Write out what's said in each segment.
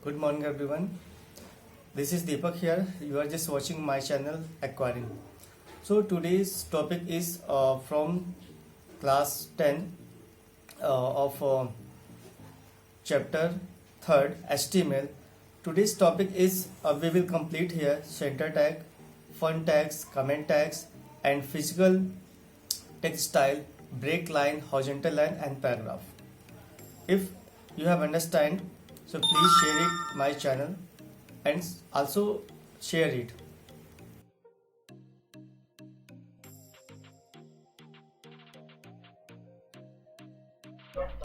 Good morning, everyone. This is Deepak here. You are just watching my channel Acquiring. So today's topic is from class 10 of chapter 3rd HTML. Today's topic is we will complete here center tag, font tags, comment tags, and physical text style, break line, horizontal line, and paragraph. If you have understand, so please share it my channel and also share it.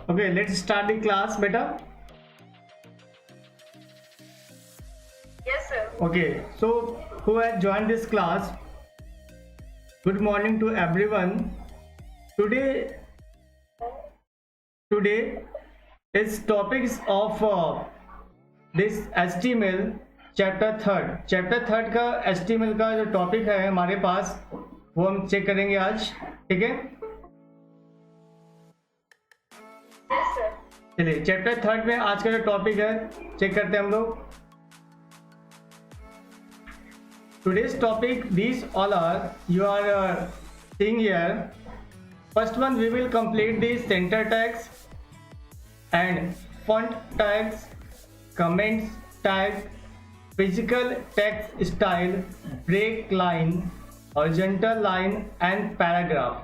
Okay, let's start the class, beta. Yes, sir. Okay, so who has joined this class? Good morning to everyone. Today is topics of this HTML chapter third का HTML का जो topic है हमारे पास वो हम check करेंगे आज. ठीक है, Yes, sir. चलिए चैप्टर थर्ड में आज का जो टॉपिक है चेक करते हैं हम लोग. Today's topic, these all are you are seeing here. First one, we will complete the center tags and font tags, comments tag, physical text style, break line, horizontal line, and paragraph.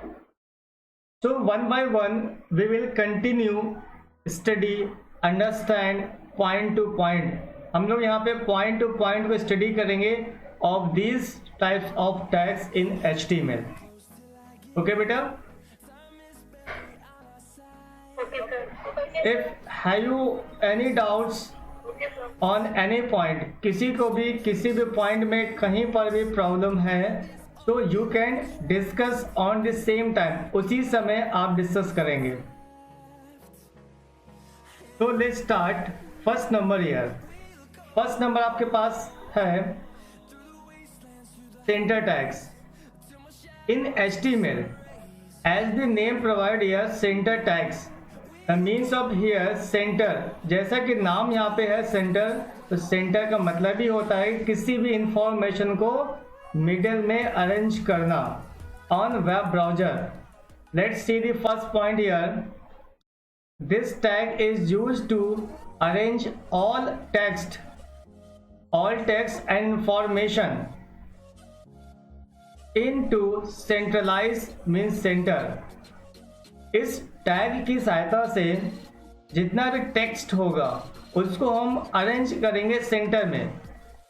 So one by one, we will continue study, understand point to point. हम लोग यहाँ पे point to point को study करेंगे of these types of tags in HTML. Okay, बेटा? Okay, sir. If have you any doubts Okay, sir. on any point, किसी को भी किसी भी point में कहीं पर भी प्रॉब्लम है तो you can discuss on the same time. उसी समय आप डिस्कस करेंगे. So let's start. First number here. First number आपके पास है center tags. In HTML, as the name provide here, center tags. The means of here center, जैसा कि नाम यहाँ पे है center, तो center का मतलब ही होता है किसी भी इंफॉर्मेशन को मिडिल में अरेंज करना on web browser. Let's see the first point here. This tag is used to arrange all text and information into centralized means center. इस टैग की सहायता से जितना भी टेक्स्ट होगा उसको हम अरेंज करेंगे सेंटर में.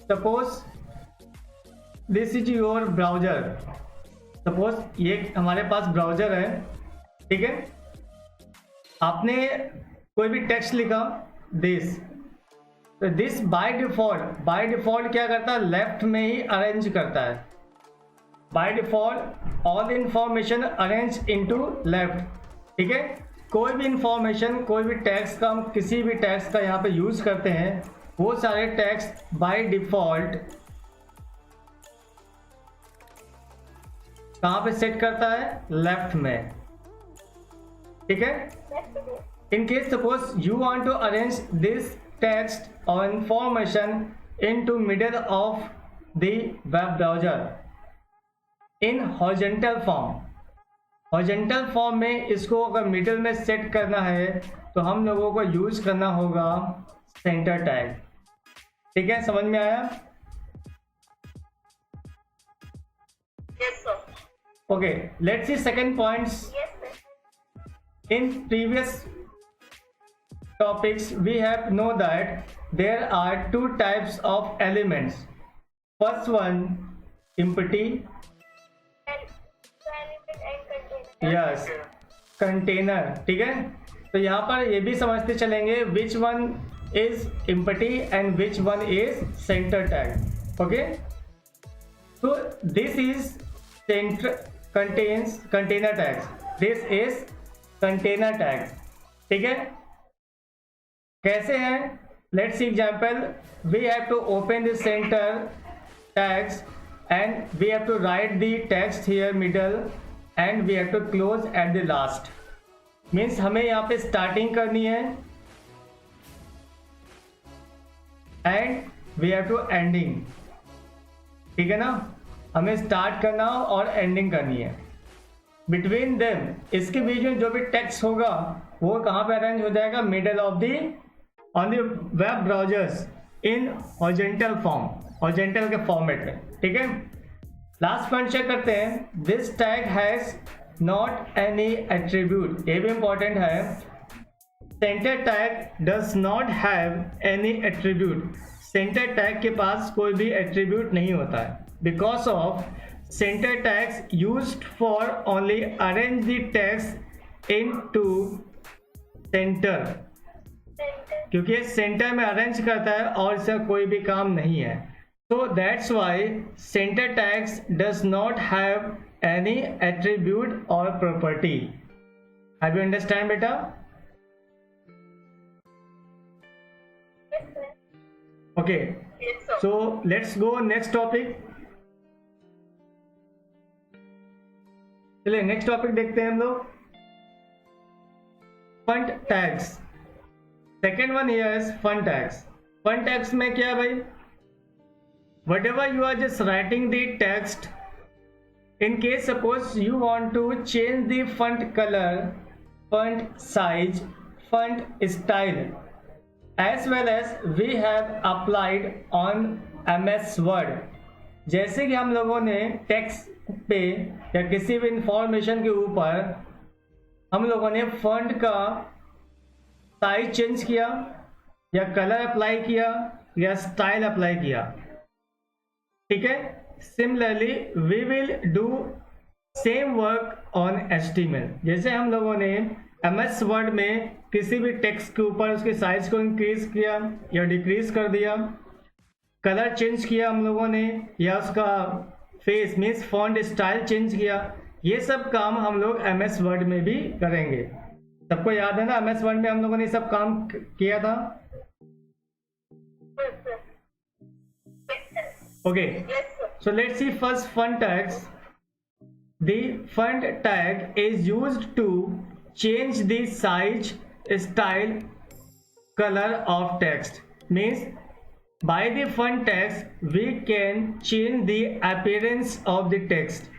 Suppose this is your browser. Suppose ये हमारे पास ब्राउजर है. ठीक है, आपने कोई भी टेक्स्ट लिखा दिस, तो दिस बाय डिफॉल्ट क्या करता है, लेफ्ट में ही अरेंज करता है. By default all information arrange into left. ठीक है, कोई भी इंफॉर्मेशन, कोई भी टेक्स्ट का हम किसी भी टेक्स्ट का यहाँ पे यूज करते हैं वो सारे टेक्स्ट बाय डिफॉल्ट कहाँ पे सेट करता है, लेफ्ट में. ठीक है, in case suppose you want to arrange this text or information into middle of the web browser in horizontal form में इसको अगर मिडिल में सेट करना है तो हम लोगों को यूज करना होगा सेंटर टैग. ठीक है, समझ में आया? Yes, sir. Okay, let's see second points. Yes, sir. In previous topics we have know that there are two types of elements. First one, empty. Yes, container. ठीक है, तो यहाँ पर ये भी समझते चलेंगे which one is empty and which one is center tag. Okay, so this is container tags. This is container tags. ठीक है, कैसे हैं? Let's see example. We have to open the center tags and we have to write the text here middle and we have to close at the last. Means हमें यहाँ पे starting करनी है and we have to ending, ठीक है ना, हमें start करना और एंडिंग करनी है। बिटवीन देम, इसके बीच में जो भी टेक्स्ट होगा वो कहाँ पे अरेंज हो जाएगा, middle of the on the web browsers in horizontal form, horizontal के फॉर्मेट में, ठीक है। लास्ट पॉइंट चेक करते हैं, this tag has not any attribute, ये भी इंपॉर्टेंट है। Centre tag does not have any attribute, centre tag के पास कोई भी एट्रीब्यूट नहीं होता है, because of centre tags used for only arrange the text into centre, क्योंकि ये सेंटर में अरेंज करता है और इसका कोई भी काम नहीं है। So that's why center tags does not have any attribute or property. Have you understand, beta? Yes, sir. Okay. Yes, sir. So let's go next topic. चलिए नेक्स्ट टॉपिक देखते हैं हम लोग, font tags. Second one here is font tags. Font tags में क्या है भाई, whatever you are just writing the text, in case suppose you want to change the font color, font size, font style, as well as we have applied on MS Word, जैसे कि हम लोगों ने text पे या किसी भी information के ऊपर हम लोगों ने फॉन्ट का साइज चेंज किया या कलर अप्लाई किया या स्टाइल अप्लाई किया, ठीक है। Similarly we will do same work on HTML, जैसे हम लोगों ने MS वर्ड में किसी भी टेक्स्ट के ऊपर उसके साइज को इंक्रीज किया या डिक्रीज कर दिया, कलर चेंज किया हम लोगों ने, या उसका face means font style change किया, ये सब काम हम लोग MS वर्ड में भी करेंगे। सबको याद है ना MS वर्ड में हम लोगों ने सब काम किया था। Yes, sir. Okay. Yes, sir. So let's see first font tags. The font tag is used to change the size, style, color of text. Means by the font tags we can change the appearance of the text.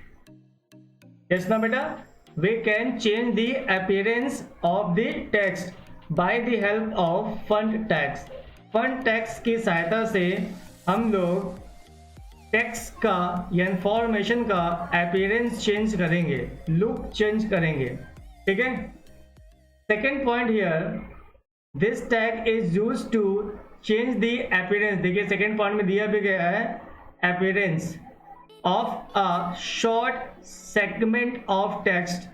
Yes, na beta? We can change the appearance of the text by the help of font tags. Font tags की सहायता से हम लोग text का या information का appearance change करेंगे, look change करेंगे, ठीक है। Second point here, this tag is used to change the appearance. देखिए सेकेंड पॉइंट में दिया भी गया है appearance of a short segment of text,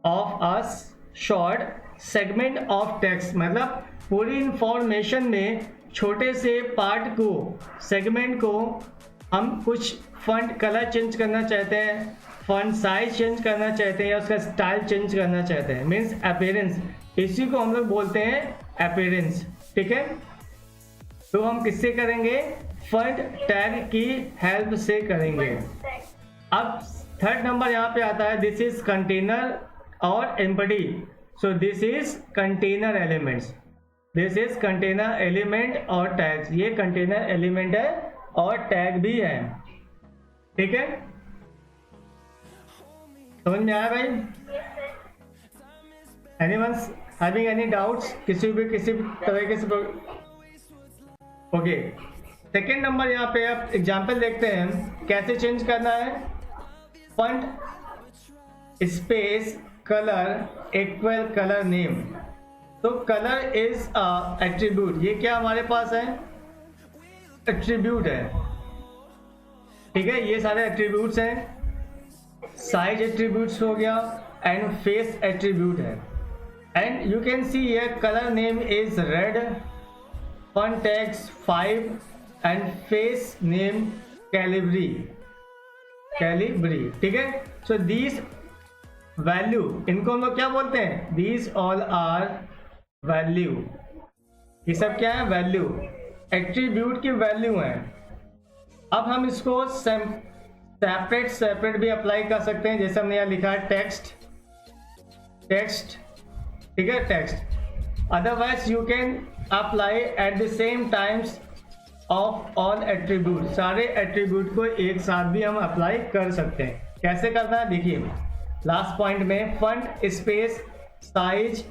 of a short segment of text, मतलब पूरी इंफॉर्मेशन में छोटे से पार्ट को, सेगमेंट को हम कुछ फॉन्ट कलर चेंज करना चाहते हैं, फॉन्ट साइज चेंज करना चाहते हैं या उसका स्टाइल चेंज करना चाहते हैं, मीन्स अपीयरेंस, इसी को हम लोग बोलते हैं अपीयरेंस, ठीक है। तो हम किससे करेंगे, फॉन्ट टैग की हेल्प से करेंगे। अब थर्ड नंबर यहाँ पे आता है, दिस इज कंटेनर और empty. So this is container elements, this is container element और टैग्स, ये कंटेनर एलिमेंट है और टैग भी है, ठीक है। समझ में आया भाई? एनीवन हैविंग एनी डाउट्स, किसी भी तरह से? ओके, सेकेंड नंबर यहाँ पे आप एग्जाम्पल देखते हैं कैसे चेंज करना है। Font space colour equal colour name. तो कलर इज अ एट्रीब्यूट, ये क्या हमारे पास है, एट्रीब्यूट है, ठीक है। ये सारे एट्रीब्यूट्स हैं, साइज एट्रीब्यूट्स हो गया एंड फेस एट्रीब्यूट है। And you can see here colour name is red, font tags 5 and face name Calibri, ठीक है। सो दीज वैल्यू, इनको हम लोग क्या बोलते हैं, दीज ऑल आर वैल्यू, ये सब क्या है, वैल्यू, एट्रीब्यूट की वैल्यू है। अब हम इसको सेपरेट भी अप्लाई कर सकते हैं, जैसे हमने यहाँ लिखा है टेक्स्ट, ठीक है, text. Otherwise you can apply eight the same times of all attribute, सारे एट्रीब्यूट को एक साथ भी हम अप्लाई कर सकते हैं। कैसे करना है देखिए, लास्ट पॉइंट में font space size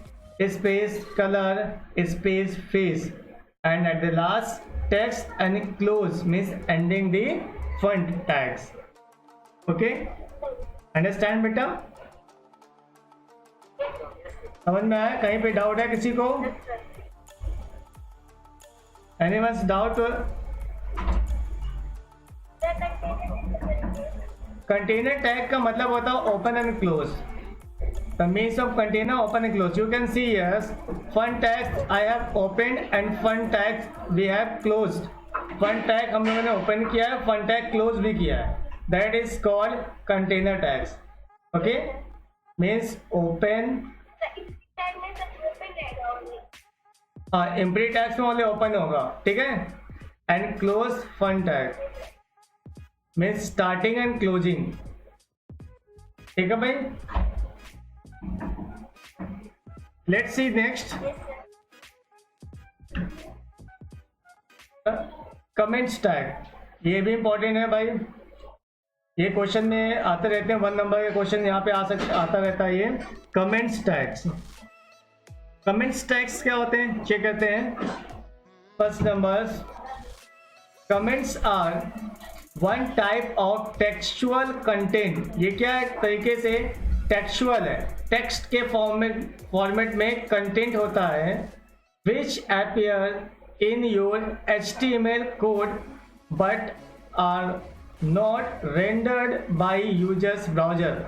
space colour space face and at the last text and close means ending the font tags. Okay, understand बेटा? समझ में आया? कहीं पे डाउट है किसी को? Anyone's doubt? कंटेनर टैग का मतलब होता है open and close. The means of container open and close. You can see here font tags I have opened and font tags we have closed. Font tag हम लोगों ने open किया है, font tag close भी किया है. That is called container tags. Okay? Means open. हाँ, empty tags में only open होगा, ठीक है? And close font tag means starting and closing. ठीक है भाई? Let's see next. Comments tag, ये भी इंपॉर्टेंट है भाई, ये क्वेश्चन में आते रहते हैं, 1 नंबर के क्वेश्चन यहाँ पे आता रहता है। ये कमेंट्स टैग्स, कमेंट्स टैग्स क्या होते हैं चेक करते हैं। First number, comments are one type of textual content. ये क्या है, तरीके से टेक्सचुअल है, टेक्स्ट के फॉर्मेट में कंटेंट होता है which appear in your HTML code but are not rendered by users browser.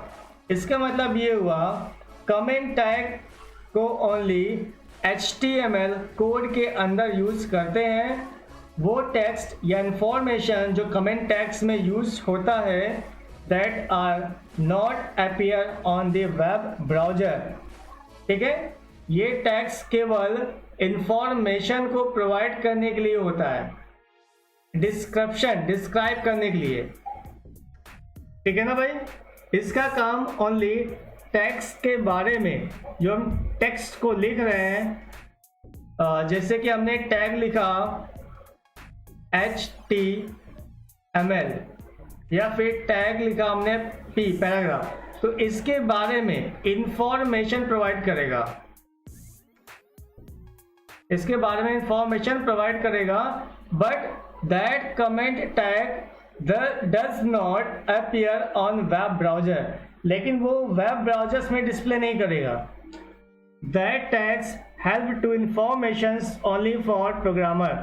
इसका मतलब ये हुआ, कमेंट टैग को ओनली HTML कोड के अंदर यूज करते हैं। वो टेक्स्ट या इंफॉर्मेशन जो कमेंट टैग्स में यूज होता है that are not appear on the web browser। ठीक है, ये टैग्स केवल इंफॉर्मेशन को प्रोवाइड करने के लिए होता है, डिस्क्राइब करने के लिए, ठीक है ना भाई। इसका काम ओनली टेक्स्ट के बारे में, जो हम टेक्स्ट को लिख रहे हैं, जैसे कि हमने टैग लिखा HTML या फिर टैग लिखा हमने P पैराग्राफ, तो इसके बारे में इंफॉर्मेशन प्रोवाइड करेगा, इसके बारे में इंफॉर्मेशन प्रोवाइड करेगा। But that comment tag does not appear on web browser, लेकिन वो वेब ब्राउजर्स में डिस्प्ले नहीं करेगा। That tags help to information only for programmer,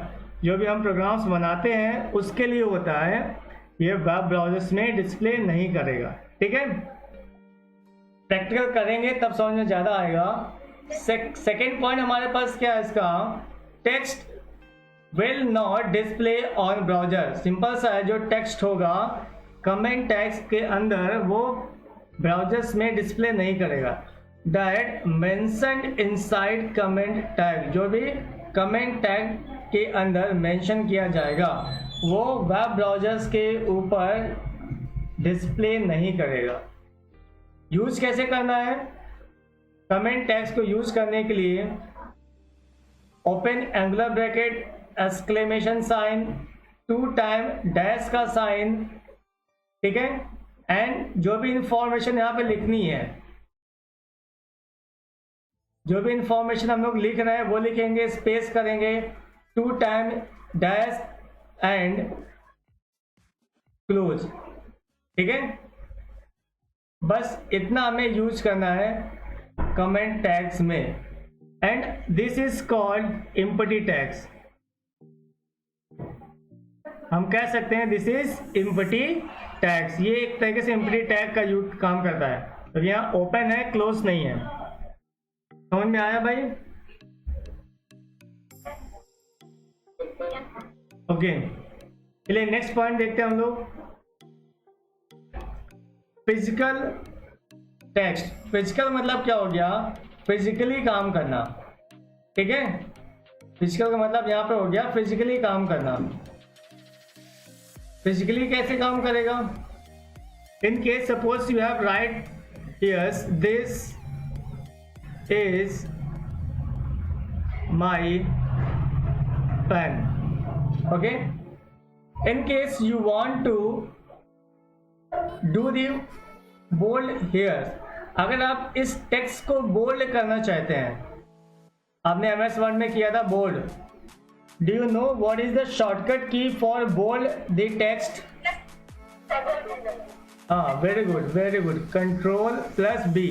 जो भी हम प्रोग्राम्स बनाते हैं उसके लिए होता है, ये वेब ब्राउजर्स में डिस्प्ले नहीं करेगा। ठीक है, प्रैक्टिकल करेंगे तब समझ में ज़्यादा आएगा। सेकेंड पॉइंट हमारे पास क्या है इसका, text will not display on browser. Simple सा है, जो टेक्स्ट होगा कमेंट टैग्स के अंदर वो ब्राउजर्स में डिस्प्ले नहीं करेगा। That mentioned inside comment tag, जो भी कमेंट टैग के अंदर मेंशन किया जाएगा वो वेब ब्राउजर्स के ऊपर डिस्प्ले नहीं करेगा। यूज कैसे करना है, कमेंट टैग्स को यूज करने के लिए open angular bracket exclamation sign 2 time dash का साइन, ठीक है, एंड जो भी इंफॉर्मेशन यहाँ पे लिखनी है, जो भी इंफॉर्मेशन हम लोग लिख रहे हैं वो लिखेंगे, स्पेस करेंगे, 2 टाइम डैश एंड क्लोज, ठीक है। बस इतना हमें यूज करना है कमेंट टैग्स में, and this is called empty tags. हम कह सकते हैं दिस इज एम्प्टी टैग्स। ये एक तरीके से एम्प्टी टैग का यूज काम करता है। तो यहाँ ओपन है, क्लोज नहीं है। समझ में आया भाई? ओके, चलिए नेक्स्ट पॉइंट देखते हैं हम लोग, फिजिकल टेक्स्ट। फिजिकल मतलब क्या हो गया, फिजिकली काम करना, ठीक है। फिजिकल का मतलब यहाँ पे हो गया फिजिकली काम करना। फिजिकली कैसे काम करेगा, in case suppose you have write yes this is my pen, okay, In case you want to do the bold here, अगर आप इस टेक्स्ट को बोल्ड करना चाहते हैं, आपने MS वर्ड में किया था bold, do you know what is the shortcut key for bold the text? हाँ, very good, control plus B.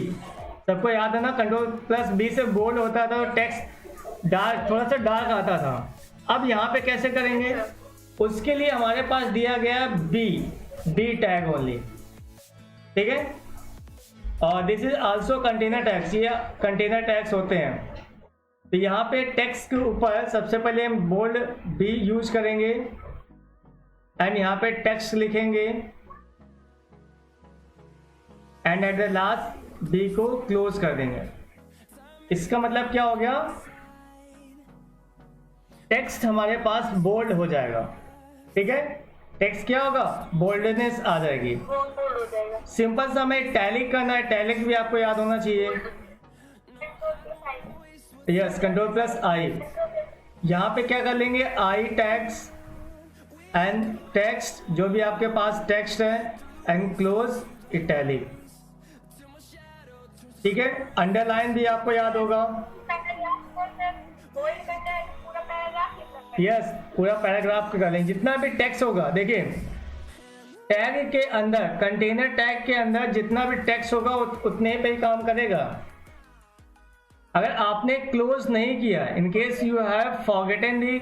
सबको याद है ना, कंट्रोल प्लस बी से बोल्ड होता था तो टेक्स्ट डार्क, थोड़ा सा डार्क आता था। अब यहाँ पे कैसे करेंगे, उसके लिए हमारे पास दिया गया बी टैग ओनली, ठीक है। और this is also container tags, ये कंटेनर टैग्स होते हैं। तो यहाँ पे टेक्स्ट के ऊपर सबसे पहले हम बोल्ड बी यूज करेंगे एंड यहाँ पे टेक्स्ट लिखेंगे and at the last B को क्लोज कर देंगे। इसका मतलब क्या हो गया, टेक्स्ट हमारे पास बोल्ड हो जाएगा, ठीक है। टेक्स्ट क्या होगा, बोल्डनेस आ जाएगी। सिंपल सा हमें टैलिक करना है, टैलिक भी आपको याद होना चाहिए। यस, कंट्रोल प्लस आई। यहाँ पे क्या कर लेंगे, आई टैग्स एंड टेक्स्ट, जो भी आपके पास टेक्स्ट है, एंड क्लोज इटैलिक, ठीक है। अंडरलाइन भी आपको याद होगा। यस, पूरा पैराग्राफ कर लेंगे, जितना भी टेक्स्ट होगा। देखिए टैग के अंदर, कंटेनर टैग के अंदर जितना भी टेक्स्ट होगा उतने पे ही काम करेगा। अगर आपने क्लोज नहीं किया, in case you have forgotten the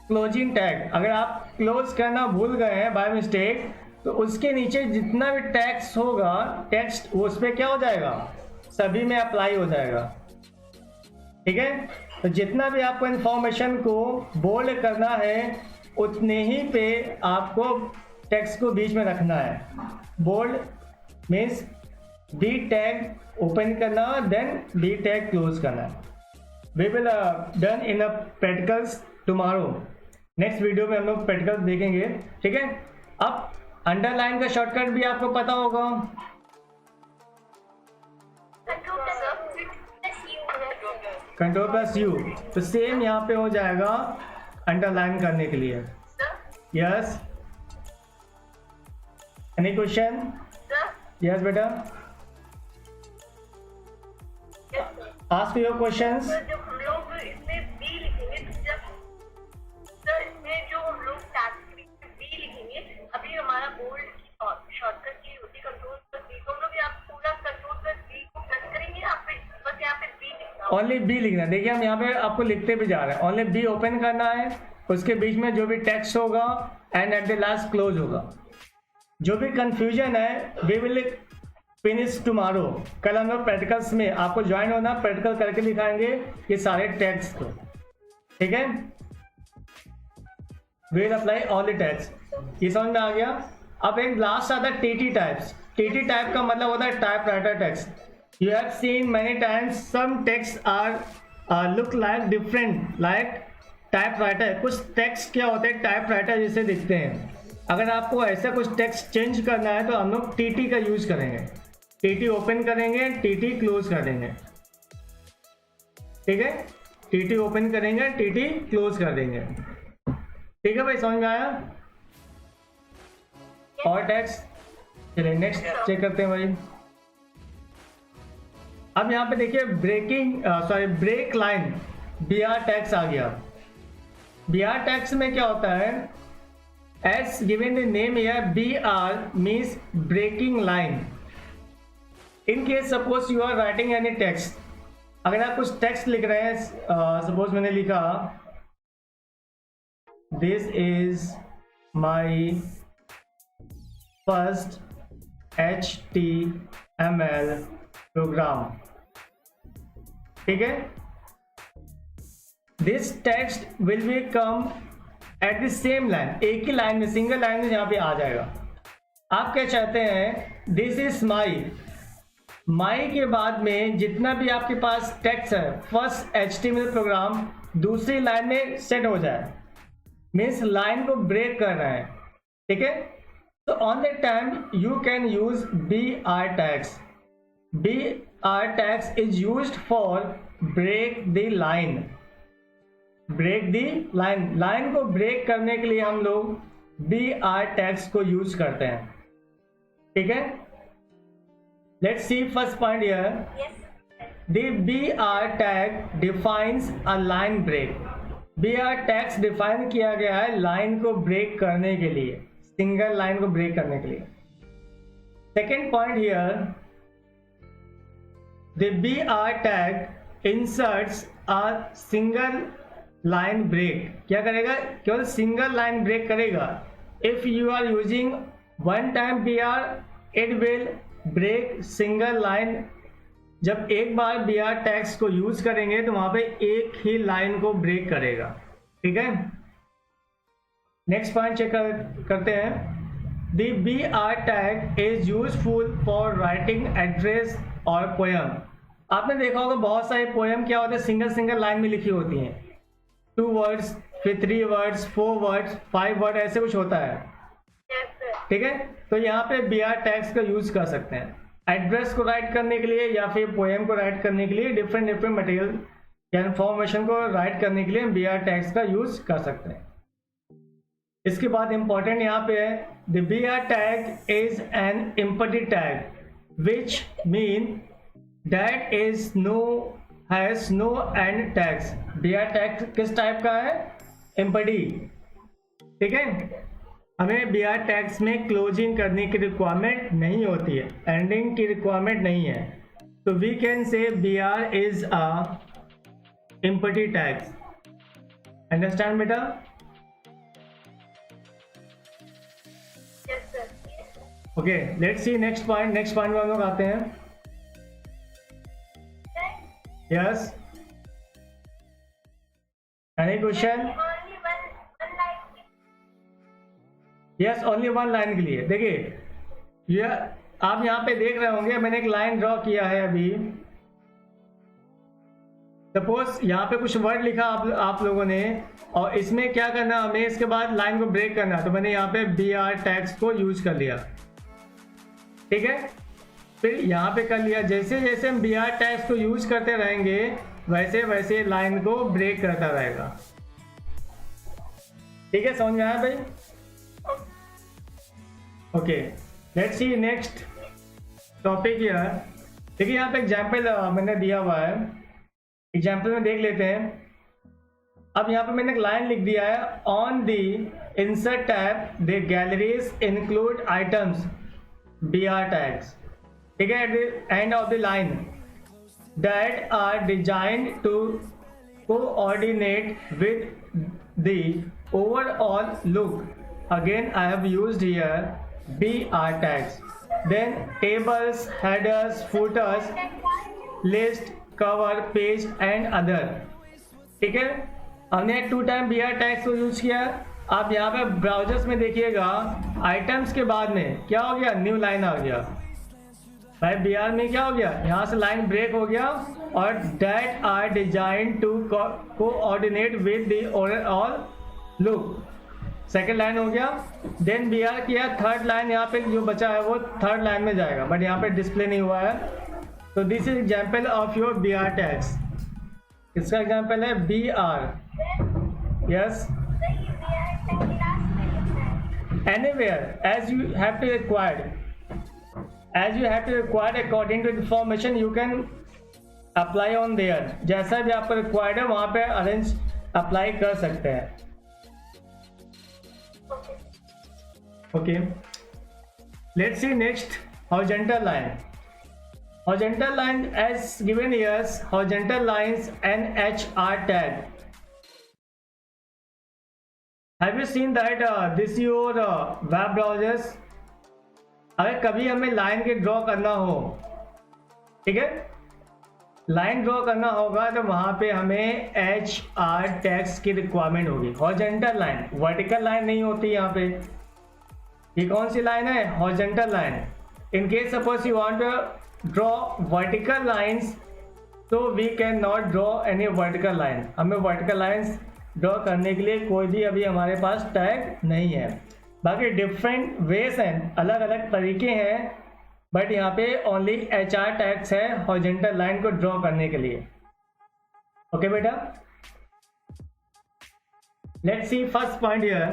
closing tag, अगर आप क्लोज करना भूल गए हैं बाय मिस्टेक, तो उसके नीचे जितना भी टेक्स्ट होगा, टेक्स्ट वो उस पर क्या हो जाएगा, सभी में अप्लाई हो जाएगा, ठीक है। तो जितना भी आपको इंफॉर्मेशन को बोल्ड करना है, उतने ही पे आपको टेक्स्ट को बीच में रखना है। Bold means B tag open करना, देन बी टैग क्लोज करना। We will done in a practicals tomorrow. Next video में हम लोग प्रैक्टिकल्स देखेंगे, ठीक है। अब अंडरलाइन का शॉर्टकट भी आपको पता होगा। कंट्रोल प्लस यू, तो सेम यहाँ पे हो जाएगा अंडरलाइन करने के लिए। Yes, any question? यस बेटा, आस्क योर क्वेश्चंस। जब हम लोग इसमें बी लिखेंगे, तो जब इसमें जो हम लोग बी लिखेंगे, अभी हमारा बोल्ड की शॉर्टकट की होती है कंट्रोल प्लस बी, तो हम लोग यहाँ पूरा कंट्रोल प्लस बी को प्रेस करेंगे, यहाँ पे बस यहाँ पे बी लिखना, ओनली बी लिखना। देखिए हम यहाँ पे आपको लिखते भी जा रहे हैं, ओनली बी ओपन करना है, उसके बीच में जो भी टेक्स्ट होगा and at the last close होगा। जो भी कंफ्यूजन है वी विल फिनिश टुमारो। कल हम लोग प्रैक्टिकल्स में आपको ज्वाइन होना, प्रैक्टिकल करके दिखाएंगे ये सारे टेक्स्ट को, ठीक है। We will apply all the text. ये समझ में आ गया। अब एक लास्ट आता है टीटी टाइप्स। टीटी टाइप का मतलब होता है typewriter text. You have seen many times some text are look like different like typewriter. कुछ टेक्स्ट क्या होते हैं, टाइप राइटर जैसे दिखते हैं। अगर आपको ऐसा कुछ टेक्स्ट चेंज करना है तो हम लोग टीटी का यूज करेंगे। टीटी ओपन करेंगे, टीटी क्लोज कर देंगे, ठीक है। टीटी ओपन करेंगे, टीटी क्लोज कर देंगे, ठीक है भाई, समझ में आया। और टेक्स्ट, चलिए नेक्स्ट चेक करते हैं भाई। अब यहाँ पे देखिए break line, B R tags आ गया। बी आर टैग्स में क्या होता है, as given the name here, B R means breaking line. In case suppose you are writing any text, अगर आप कुछ टेक्स्ट लिख रहे हैं, सपोज मैंने लिखा this is my first HTML program, ठीक है। This text will be come at the same line, एक ही लाइन में, सिंगल लाइन में यहाँ पे आ जाएगा। आप क्या चाहते हैं, दिस इज माई के बाद में जितना भी आपके पास टेक्स्ट है, फर्स्ट HTML प्रोग्राम दूसरी लाइन में सेट हो जाए, मीन्स लाइन को ब्रेक कर रहा है, ठीक है। तो on that time you can use BR tags. BR tags is used for break the line. Break the line, line को ब्रेक करने के लिए हम लोग बी आर टैग्स को यूज करते हैं। ठीक है, let's see first point here. Yes. The BR tag defines a line break. BR tags define किया गया है लाइन को ब्रेक करने के लिए, सिंगल लाइन को ब्रेक करने के लिए। Second point here, the BR tag inserts a single line break. क्या करेगा? केवल सिंगल लाइन ब्रेक करेगा। If you are using one time BR, it will break single line. जब एक बार BR टैग्स को यूज करेंगे तो वहां पे एक ही लाइन को ब्रेक करेगा। ठीक है, नेक्स्ट पॉइंट चेक करते हैं। The BR tag is useful for writing address और पोयम। आपने देखा होगा बहुत सारे पोयम क्या होते हैं, सिंगल सिंगल लाइन में लिखी होती हैं, 2 वर्ड्स, फिर 3 वर्ड्स, 4 वर्ड्स, 5 वर्ड, ऐसे कुछ होता है। Yes, sir. ठीक है, तो यहाँ पे BR टैग्स का यूज कर सकते हैं एड्रेस को राइट करने के लिए या फिर पोएम को राइट करने के लिए, डिफरेंट डिफरेंट मटेरियल या इन्फॉर्मेशन को राइट करने के लिए हम BR टैग्स का यूज कर सकते हैं। इसके बाद इंपॉर्टेंट यहाँ पे है, the BR tag is an empty tag which mean that is has no end tags. BR tag किस टाइप का है? एम्पटी। ठीक है, हमें BR टैग्स में क्लोजिंग करने की रिक्वायरमेंट नहीं होती है, एंडिंग की रिक्वायरमेंट नहीं है, तो we can say BR is a empty tags. Understand बेटा? Yes, sir. Okay, let's see next point. Next point में हम लोग आते हैं। Yes, any question? Only one line. Yes, only one line के लिए। देखिए, ये आप यहाँ पे देख रहे होंगे, मैंने एक लाइन ड्रॉ किया है अभी। सपोज यहाँ पे कुछ वर्ड लिखा आप लोगों ने, और इसमें क्या करना हमें, इसके बाद लाइन को ब्रेक करना, तो मैंने यहाँ पे BR टैग्स को यूज कर लिया। ठीक है, फिर यहाँ पे कर लिया। जैसे जैसे हम BR टैग्स को यूज करते रहेंगे वैसे वैसे लाइन को ब्रेक करता रहेगा। ठीक है, समझ में आया भाई? Okay, let's see next topic here. देखिए यहाँ पे एग्जाम्पल मैंने दिया हुआ है, एग्जाम्पल में देख लेते हैं। अब यहाँ पे मैंने एक लाइन लिख दिया है, on the insert tab the galleries include items BR tags. ठीक है, at the end of the line that are designed to coordinate with the overall look. Again, I have used here BR tags. Then tables, headers, footers, list, cover, page and other. ठीक है, हमने 2 time BR tags को use किया। आप यहाँ पे browsers में देखिएगा, आइटम्स के बाद में क्या हो गया? न्यू लाइन आ गया। भाई BR में क्या हो गया? यहाँ से लाइन ब्रेक हो गया, और that are designed to coordinate with the overall look। Second line हो गया। देन BR किया, थर्ड लाइन यहाँ पे जो बचा है वो थर्ड लाइन में जाएगा, बट यहाँ पे डिस्प्ले नहीं हुआ है। तो this is example of your BR tags. इसका एग्जाम्पल है BR। Yes, anywhere as you have to required according to information you can apply on there. जैसा भी आपको रिक्वायर्ड है वहाँ पे अरेंज अप्लाई कर सकते हैं। Okay, let's see next, horizontal line. Horizontal line as given here, horizontal lines and HR tag. Have you seen that this your web browsers? अगर कभी हमें लाइन के ड्रॉ करना हो, ठीक है, लाइन ड्रॉ करना होगा तो वहां पे हमें HR टैग्स की रिक्वायरमेंट होगी। हॉरिजॉन्टल लाइन, वर्टिकल लाइन नहीं होती यहाँ पे। ये कौन सी लाइन है? Horizontal line. In case suppose you want to draw vertical lines, तो we can not draw any vertical line. हमें वर्टिकल लाइंस ड्रॉ करने के लिए कोई भी अभी हमारे पास टैग नहीं है। बाकी डिफरेंट वेज हैं, अलग अलग तरीके हैं, बट यहाँ पे ओनली HR टैग्स है हॉरिजॉन्टल लाइन को ड्रॉ करने के लिए। ओके बेटा, let's see first point here.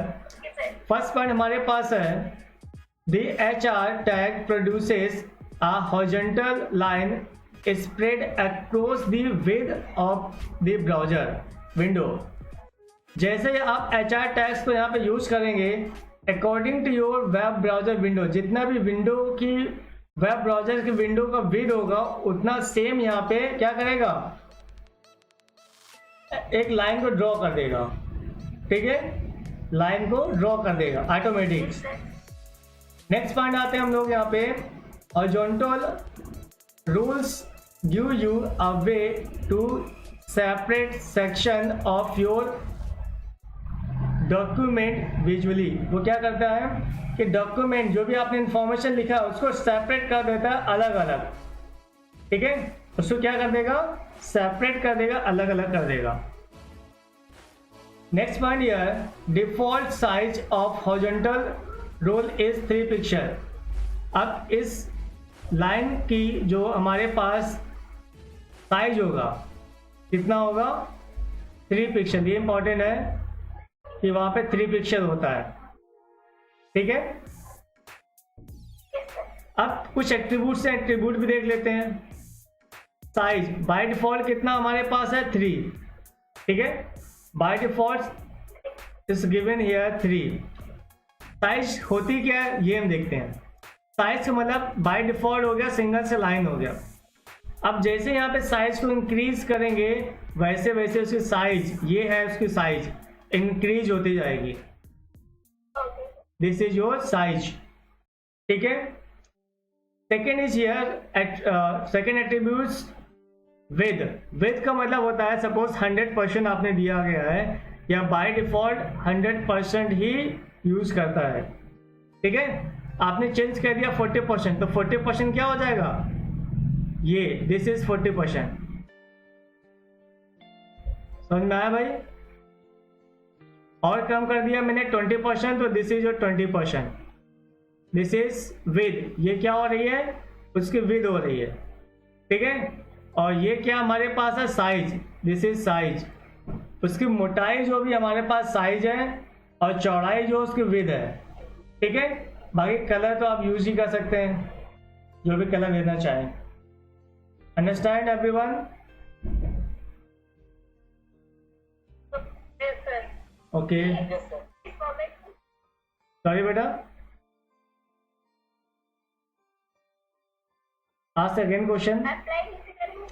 sir. First point हमारे पास है the HR tag produces a horizontal line spread across the width of the browser window. जैसे आप HR टैग्स को यहाँ पे यूज करेंगे according to your web browser window, जितना भी विंडो की वेब ब्राउजर की विंडो का विड्थ होगा उतना सेम यहाँ पे क्या करेगा, एक लाइन को ड्रॉ कर देगा। ठीक है, लाइन को ड्रॉ कर देगा ऑटोमेटिक। नेक्स्ट पॉइंट आते हैं हम लोग यहाँ पे horizontal rules give you a way to separate section of your document visually. वो क्या करता है कि डॉक्यूमेंट जो भी आपने इंफॉर्मेशन लिखा है उसको सेपरेट कर देता है अलग अलग। ठीक है, उसको क्या कर देगा, सेपरेट कर देगा, अलग अलग कर देगा। Next point here default size of horizontal rule is 3 picture. अब इस लाइन की जो हमारे पास साइज होगा कितना होगा, 3 पिक्सल। ये इंपॉर्टेंट है कि वहां पे 3 पिक्सल होता है। ठीक है, अब कुछ एट्रीब्यूट से एट्रीब्यूट भी देख लेते हैं। साइज बाय डिफॉल्ट कितना हमारे पास है, 3। ठीक है, by default is given here 3। Size होती क्या है ये हम देखते हैं। साइज का मतलब बाय डिफॉल्ट हो गया सिंगल से लाइन हो गया। अब जैसे यहाँ पे साइज को इंक्रीज करेंगे वैसे वैसे उसकी साइज, ये है उसकी साइज, इंक्रीज होती जाएगी। This is your size. ठीक है, second is here second attributes with. With का मतलब होता है सपोज 100% आपने दिया गया है या बाय डिफॉल्ट 100% ही यूज करता है। ठीक है, आपने चेंज कर दिया 40%, तो 40% क्या हो जाएगा, ये दिस इज 40%। समझ में आया भाई? और कम कर दिया मैंने 20%, तो this is your 20%। This is with, ये क्या हो रही है, उसकी विद हो रही है। ठीक है, और ये क्या हमारे पास है, साइज, दिस इज साइज। उसकी मोटाई जो भी हमारे पास साइज है और चौड़ाई जो उसकी विद है। ठीक है, बाकी कलर तो आप यूज ही कर सकते हैं, जो भी कलर लेना चाहें। Understand everyone? Yes, sir. Okay, Yes, sir. Sorry बेटा, आज सेकेंड क्वेश्चन। Apply कैसे करेंगे?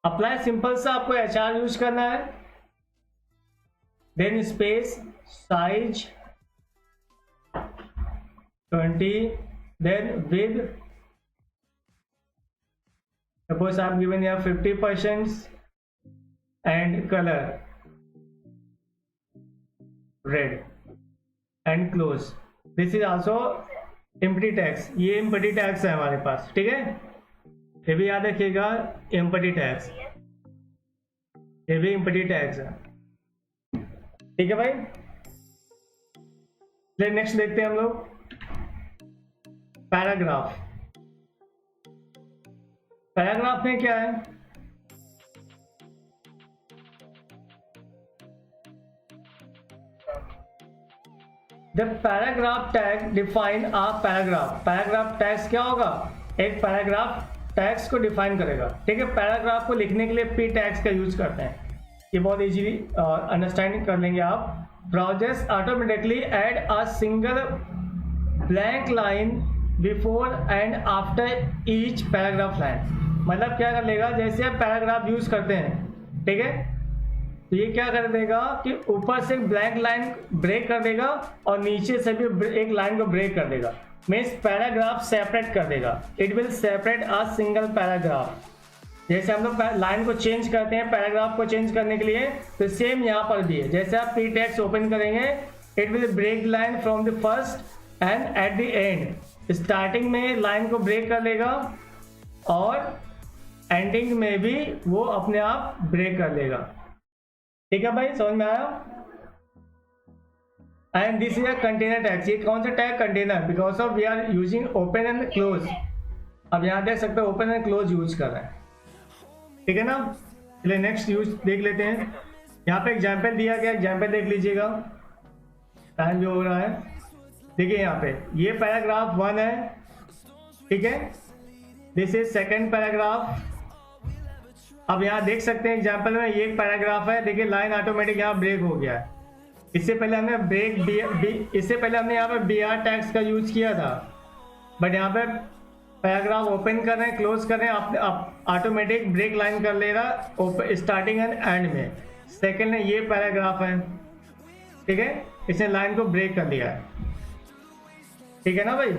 अप्लाई सिंपल सा आपको HR यूज करना है, then space size 20, then with suppose आप गिवन यहाँ 50% and colour red and close. This is also empty tags, ये एम्प्टी टैग्स है हमारे पास। ठीक है, ये भी याद रखिएगा, एम्प्टी टैग्स, ये भी एम्प्टी टैग्स है। ठीक है भाई, चलिए नेक्स्ट देखते हैं हम लोग पैराग्राफ। पैराग्राफ में क्या है, the paragraph tag define a paragraph. Paragraph tags क्या होगा, एक पैराग्राफ टैग्स को डिफाइन करेगा। ठीक है, पैराग्राफ को लिखने के लिए पी टैग्स का यूज करते हैं, ये बहुत इजीली अंडरस्टैंडिंग कर लेंगे आप। Browsers automatically add a single blank line before and after each paragraph line. मतलब क्या कर लेगा, जैसे आप पैराग्राफ यूज करते हैं, ठीक है, तो ये क्या कर देगा कि ऊपर से एक ब्लैंक लाइन ब्रेक कर देगा और नीचे से भी एक लाइन को ब्रेक कर देगा, मीन्स पैराग्राफ सेपरेट कर देगा। It will separate a single paragraph. जैसे हम लोग लाइन को चेंज करते हैं पैराग्राफ को चेंज करने के लिए, तो सेम यहाँ पर भी है। जैसे आप पी टैग्स ओपन करेंगे, it will break line from the first end at the end. Starting में लाइन को ब्रेक कर लेगा और एंडिंग में भी वो अपने आप ब्रेक कर लेगा। ठीक है भाई, समझ में आया? And this is a container tag. ये कौन सा tag, container, because of we are using open and close. अब यहाँ देख सकते हो ओपन एंड क्लोज यूज कर रहे हैं। ठीक है ना, चलिए नेक्स्ट यूज देख लेते हैं। यहाँ पे एग्जाम्पल दिया गया, एग्जाम्पल देख लीजिएगा, टाइम जो हो रहा है। देखिए यहाँ पे ये पैराग्राफ 1 है, ठीक है, दिस इज सेकेंड पैराग्राफ। अब यहाँ देख सकते हैं एग्जाम्पल में ये एक पैराग्राफ है, देखिए लाइन ऑटोमेटिक यहाँ ब्रेक हो गया है। इससे पहले हमने यहाँ पे बी आर टैग्स का यूज किया था, बट यहाँ पे पैराग्राफ ओपन कर रहे हैं, क्लोज कर रहे हैं, आप ऑटोमेटिक ब्रेक लाइन कर ले रहा स्टार्टिंग एंड एंड में। सेकेंड है ये पैराग्राफ है, ठीक है, इसने लाइन को ब्रेक कर दिया है, ठीक है ना भाई।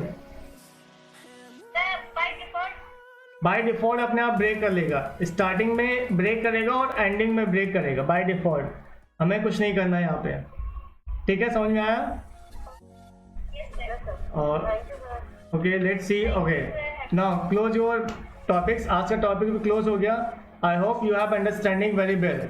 बाय डिफॉल्ट अपने आप ब्रेक कर लेगा, स्टार्टिंग में ब्रेक करेगा और एंडिंग में ब्रेक करेगा बाय डिफॉल्ट, हमें कुछ नहीं करना है यहाँ पे, ठीक है, समझ में आया। और okay let's C, okay now close your topics. आज का टॉपिक भी क्लोज हो गया। I hope you have understanding very well.